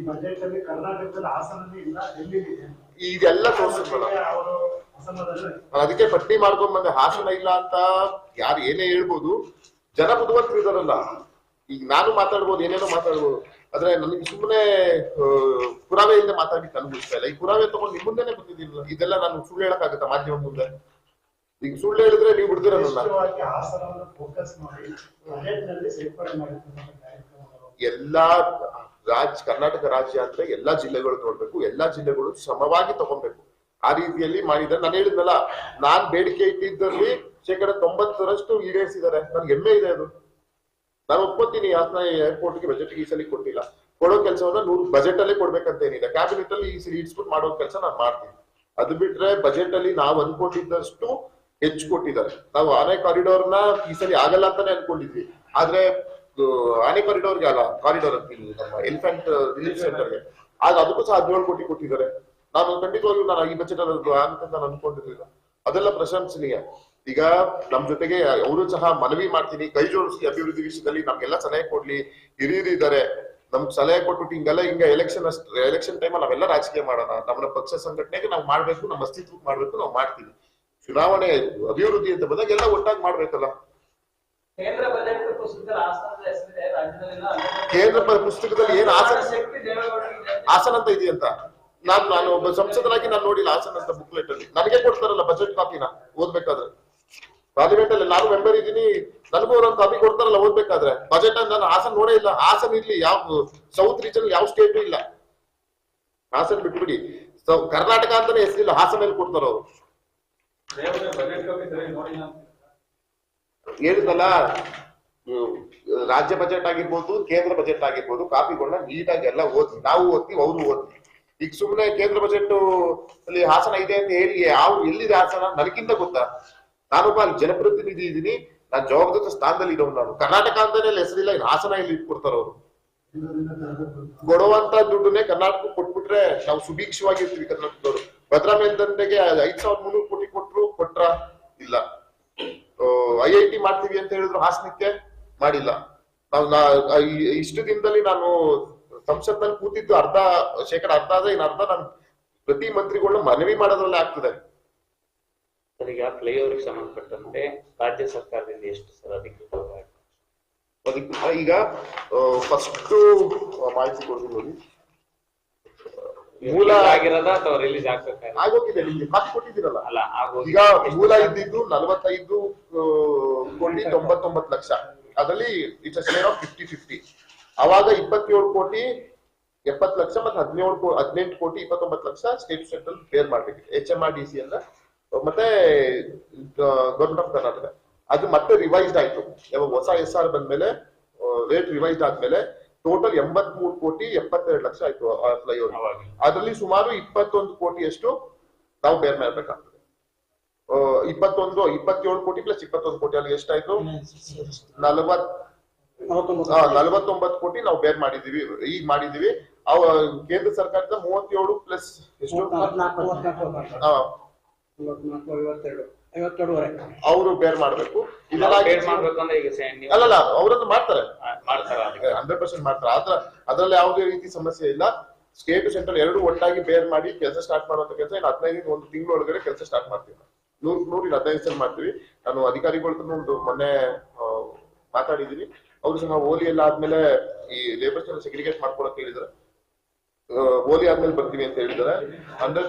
Budget ಅಲ್ಲಿ ಕರ್ನಾಟಕದಲ್ಲಿ ಹಾಸನಲ್ಲಿ ಇಲ್ಲ ಎಲ್ಲಿದೆ ಇದೆಲ್ಲ ತೋರಿಸ್ತಾರೆ. ಅದಕ್ಕೆ ಪಟ್ಟಿ ಮಾಡ್ಕೊಂಡ್ ಬಂದೆ. ಹಾಸನ ಇಲ್ಲ ಅಂತ ಯಾರು ಏನೇ ಹೇಳ್ಬೋದು, ಜನ ಬುದ್ಧಿವಂತರು ಇದಾರಲ್ಲ. ಈಗ ನಾನು ಮಾತಾಡ್ಬೋದು, ಏನೇನೋ ಮಾತಾಡ್ಬೋದು, ಆದ್ರೆ ನನಗೆ ಸುಮ್ಮನೆ ಪುರಾವೆ ಇಲ್ಲದೆ ಮಾತಾಡ್ಲಿಕ್ಕೆ ಅನುಭವಿಸ್ತಾ ಇಲ್ಲ. ಈ ಪುರಾವೆ ತಗೊಂಡು ನಿಮ್ ಮುಂದೆನೆ ಬಂದಿದ್ದೀನಿಲ್ಲ. ಇದೆಲ್ಲ ನಾನು ಸುಳ್ಳು ಹೇಳಕ್ಕಾಗತ್ತ ಮಾಧ್ಯಮ ಮುಂದೆ? ಈಗ ಸುಳ್ಳು ಹೇಳಿದ್ರೆ ನೀವು ಬಿಡ್ದಿರಲ್ಲ. ಎಲ್ಲಾ ಕರ್ನಾಟಕ ರಾಜ್ಯ ಅಂದ್ರೆ ಎಲ್ಲಾ ಜಿಲ್ಲೆಗಳು ನೋಡ್ಬೇಕು, ಎಲ್ಲಾ ಜಿಲ್ಲೆಗಳು ಸಮವಾಗಿ ತಗೊಬೇಕು. ಆ ರೀತಿಯಲ್ಲಿ ಮಾಡಿದ್ರೆ ನಾನು ಹೇಳಿದ್ನಲ್ಲ, ನಾನ್ ಬೇಡಿಕೆ ಇಟ್ಟಿದ್ದಲ್ಲಿ 90% ಈಡೇರಿಸಿದ್ದಾರೆ. ನನ್ಗೆ ಹೆಮ್ಮೆ ಇದೆ ಅದು. ನಾನು ಒಪ್ಕೋತೀನಿ. ಹಾಸನ ಏರ್ಪೋರ್ಟ್ಗೆ ಬಜೆಟ್ಗೆ ಈ ಸಲ ಕೊಟ್ಟಿಲ್ಲ. ಕೊಡೋ ಕೆಲಸವನ್ನ 100 ಬಜೆಟ್ ಅಲ್ಲೇ ಕೊಡ್ಬೇಕಂತ ಏನಿದೆ. ಕ್ಯಾಬಿನೆಟ್ ಅಲ್ಲಿ ಈ ಸಲ ಇಡ್ಸ್ಬಿಟ್ಟು ಮಾಡೋ ಕೆಲಸ ನಾನು ಮಾಡ್ತೀನಿ. ಅದು ಬಿಟ್ರೆ ಬಜೆಟ್ ಅಲ್ಲಿ ನಾವು ಅನ್ಕೊಂಡಿದ್ದಷ್ಟು ಹೆಚ್ಚು ಕೊಟ್ಟಿದ್ದಾರೆ. ನಾವು ಆನೆ ಕಾರಿಡಾರ್ನ ಈ ಸಲ ಆಗಲ್ಲ ಅಂತಾನೆ ಅನ್ಕೊಂಡಿದ್ವಿ. ಆದ್ರೆ ಆನೆ ಕಾರಿಡಾರ್ಗೆ ಅಲ್ಲ, ಕಾರಿಡಾರ್ ಅಂತೀನಿ ನಮ್ಮ ಎಲಿಫೆಂಟ್ ರಿಲೀಫ್ ಸೆಂಟರ್ಗೆ, ಆಗ ಅದಕ್ಕೂ ಸಹ 17 ಕೋಟಿ ಕೊಟ್ಟಿದ್ದಾರೆ. ನಾನು ಖಂಡಿತವಾಗ್ಲೂ ನಾನು ಈ ಬಜೆಟ್ ಅಲ್ಲಿ ಆಗುತ್ತೆ ನಾನು ಅನ್ಕೊಂಡಿರ್ಲಿಲ್ಲ. ಅದೆಲ್ಲ ಪ್ರಶಂಸನೀಯ. ಈಗ ನಮ್ ಜೊತೆಗೆ ಅವರು ಸಹ ಮನವಿ ಮಾಡ್ತೀನಿ, ಕೈ ಜೋಡಿಸಿ ಅಭಿವೃದ್ಧಿ ವಿಷಯದಲ್ಲಿ ನಮ್ಗೆಲ್ಲ ಸಲಹೆ ಕೊಡ್ಲಿ. ಹಿರಿಯರು ಇದ್ದಾರೆ, ನಮ್ಗೆ ಸಲಹೆ ಕೊಟ್ಬಿಟ್ಟು ಹಿಂಗ ಎಲೆಕ್ಷನ್ ಟೈಮಲ್ಲಿ ನಾವೆಲ್ಲ ರಾಜಕೀಯ ಮಾಡೋಣ. ನಮ್ಮ ಪಕ್ಷ ಸಂಘಟನೆಗೆ ನಾವು ಮಾಡ್ಬೇಕು, ನಮ್ಮ ಅಸ್ತಿತ್ವಕ್ಕೆ ಮಾಡ್ಬೇಕು, ನಾವು ಮಾಡ್ತೀವಿ. ಚುನಾವಣೆ ಅಭಿವೃದ್ಧಿ ಅಂತ ಬಂದಾಗ ಎಲ್ಲ ಒಟ್ಟಾಗಿ ಮಾಡ್ಬೇಕಲ್ಲ. ಕೇಂದ್ರ ಪುಸ್ತಕದಲ್ಲಿ ಏನ್ ಹಾಸನ ಅಂತ ಇದೆಯಂತ ನಾನು ಒಬ್ಬ ಸಂಸದರಾಗಿ ನಾನು ನೋಡಿಲ್ಲ. ಹಾಸನ ಅಂತ ಬುಕ್ಲೆಟ್ ಅಲ್ಲಿ ನನಗೆ ಕೊಡ್ತಾರಲ್ಲ ಬಜೆಟ್ ಕಾಪಿನ ಓದ್ಬೇಕಾದ್ರೆ. ಪಾರ್ಲಿಮೆಂಟ್ ಅಲ್ಲಿ ನಾನು ಮೆಂಬರ್ ಇದ್ದೀನಿ, ನನಗೂ ಒಂದೊಂದು ಕಾಪಿ ಕೊಡ್ತಾರಲ್ಲ ಓದ್ಬೇಕಾದ್ರೆ. ಬಜೆಟ್ ಅಂತ ನಾನು ಹಾಸನ ನೋಡೇ ಇಲ್ಲ. ಹಾಸನ ಇರ್ಲಿ, ಯಾವ ಸೌತ್ ರೀಜನ್ ಯಾವ ಸ್ಟೇಟ್ ಇಲ್ಲ. ಹಾಸನ ಬಿಟ್ಬಿಡಿ, ಕರ್ನಾಟಕ ಅಂತಾನೆ ಹೆಸರಿಲ್ಲ, ಹಾಸನಲ್ಲಿ ಕೊಡ್ತಾರ ಅವರು. ಹೇಳಿದ್ನಲ್ಲ, ರಾಜ್ಯ ಬಜೆಟ್ ಆಗಿರ್ಬೋದು, ಕೇಂದ್ರ ಬಜೆಟ್ ಆಗಿರ್ಬೋದು, ಕಾಪಿಗಳನ್ನ ನೀಟಾಗಿ ಎಲ್ಲ ಓದಿ, ನಾವು ಓದ್ತೀವಿ, ಅವರು ಓದ್ತೀವಿ. ಈಗ ಸುಮ್ಮನೆ ಕೇಂದ್ರ ಬಜೆಟ್ ಅಲ್ಲಿ ಹಾಸನ ಇದೆ ಅಂತ ಹೇಳಿ ಎಲ್ಲಿದೆ ಹಾಸನ ನನಗಿಂತ ಗೊತ್ತಾ? ನಾನೊಬ್ಬ ಅಲ್ಲಿ ಜನಪ್ರತಿನಿಧಿ ಇದ್ದೀನಿ, ನಾನು ಜವಾಬ್ದಾರಿ ಸ್ಥಾನದಲ್ಲಿ ಇರೋನು. ನಾನು ಕರ್ನಾಟಕ ಅಂತಾನೆ ಹೆಸರಿಲ್ಲ, ಇನ್ನು ಹಾಸನ ಇಲ್ಲಿ ಇಟ್ಕೊಡ್ತಾರ ಅವರು. ಕೊಡುವಂತ ದುಡ್ಡನ್ನೇ ಕರ್ನಾಟಕ ಕೊಟ್ಬಿಟ್ರೆ ನಾವು ಸುಭೀಕ್ಷವಾಗಿರ್ತೀವಿ ಕರ್ನಾಟಕದವರು. ಭದ್ರಾ ಮೇಲ್ದಂಡೆಗೆ 5300 ಕೋಟಿ ಕೊಟ್ರ ಇಲ್ಲ. IIT ಮಾಡ್ತೀವಿ ಅಂತ ಹೇಳಿದ್ರು, ಹಾಸನಕ್ಕೆ ಮಾಡಿಲ್ಲ. ಇಷ್ಟು ದಿನದಲ್ಲಿ ನಾನು ಸಂಸತ್ನಲ್ಲಿ ಕೂತಿದ್ದು ಶೇಕಡ ಅರ್ಧ ಆದ್ರೆ ಇನ್ನು ಅರ್ಧ ನಾನು ಪ್ರತಿ ಮಂತ್ರಿಗಳನ್ನ ಮನವಿ ಮಾಡೋದ್ರಲ್ಲೇ ಆಗ್ತದೆ. ಈಗ ಫ್ಲೈಓವರ್ಗೆ ಸಂಬಂಧಪಟ್ಟಂತೆ ರಾಜ್ಯ ಸರ್ಕಾರದಿಂದ ಎಷ್ಟು ಸರ್ ಅಧಿಕೃತವಾಗಿ? ಈಗ ಫಸ್ಟ್ ಮಾಹಿತಿ ಕೊಡ್ತೀನಿ ನೋಡಿ. ಮೂಲ ಆಗಿರೋದ ಅಥವಾ ರಿಲೀಸ್ ಆಗ್ಬೇಕಾದ್ರೆ ಆಗೋಗಿದೆ, ನಿಮ್ಗೆ ಮಾತು ಕೊಟ್ಟಿದ್ದೀರಲ್ಲ. ಈಗ ಮೂಲ ಇದ್ದಿದ್ದು 45 ಕೋಟಿ 99 ಲಕ್ಷ. ಅದರಲ್ಲಿ ಇಟ್ಸ್ ಶೇರ್ ಆಫ್ 50-50. ಅವಾಗ 27 ಕೋಟಿ 70 ಲಕ್ಷ ಮತ್ತೆ 18 ಕೋಟಿ 29 ಲಕ್ಷ ಸ್ಟೇಟ್ ಸೆಂಟ್ರಲ್ ಪೇರ್ ಮಾಡ್ಬೇಕು. HMRDC ಅಂದ್ರೆ ಮತ್ತೆ ಗವರ್ಮೆಂಟ್ ಆಫ್ ಕರ್ನಾಟಕ. ಅದು ಮತ್ತೆ ರಿವೈಸ್ಡ್ ಆಯ್ತು. ಯಾವಾಗ ಹೊಸ SR ಬಂದ್ಮೇಲೆ, ರೇಟ್ ರಿವೈಸ್ಡ್ ಆದ್ಮೇಲೆ ಟೋಟಲ್ 83 ಕೋಟಿ 72 ಲಕ್ಷ ಆಯ್ತು ಫ್ಲೈಓವರ್. ಅದರಲ್ಲಿ ಸುಮಾರು 21 ಕೋಟಿಯಷ್ಟು ನಾವು ಬೇರ್ ಮಾಡ್ಬೇಕಾಗ್ತದೆ. 27 ಕೋಟಿ ಪ್ಲಸ್ 21 ಕೋಟಿ, ಅಲ್ಲಿ ಎಷ್ಟಾಯ್ತು? 49 ಕೋಟಿ ನಾವು ಬೇರ್ ಮಾಡಿದೀವಿ, ಈಗ ಮಾಡಿದೀವಿ. ಕೇಂದ್ರ ಸರ್ಕಾರದ 37 ಪ್ಲಸ್ ಎಷ್ಟು ಅವರು ಬೇರ್ ಮಾಡ್ಬೇಕು. ಅಲ್ಲಲ್ಲ, ಅವರನ್ನು ಮಾಡ್ತಾರೆ, 100% ಮಾಡ್ತಾರೆ. ಅದ್ರಲ್ಲಿ ಯಾವುದೇ ರೀತಿ ಸಮಸ್ಯೆ ಇಲ್ಲ. ಸ್ಟೇಟ್ ಸೆಂಟ್ರಲ್ ಎರಡು ಒಟ್ಟಾಗಿ ಬೇರ್ ಮಾಡಿ ಕೆಲಸ ಸ್ಟಾರ್ಟ್ ಮಾಡುವಂತ ಕೆಲಸ ಇನ್ನು 15 ಒಂದು ತಿಂಗಳ ಒಳಗಡೆ ಕೆಲಸ ಸ್ಟಾರ್ಟ್ ಮಾಡ್ತೀವಿ. 100 15 ಮಾಡ್ತೀವಿ. ನಾನು ಅಧಿಕಾರಿಗಳು ಮೊನ್ನೆ ಮಾತಾಡಿದೀನಿ. ಅವರು ಸಹ ಓಲಿ ಎಲ್ಲ ಆದ್ಮೇಲೆ ಈ ಲೇಬರ್ಸ್ ಸೆಗ್ರಿಗೇಟ್ ಮಾಡ್ಕೊಳಕ್ ಹೇಳಿದ್ದಾರೆ. ಓಲಿ ಆದ್ಮೇಲೆ ಬರ್ತೀವಿ ಅಂತ ಹೇಳಿದ್ದಾರೆ. 100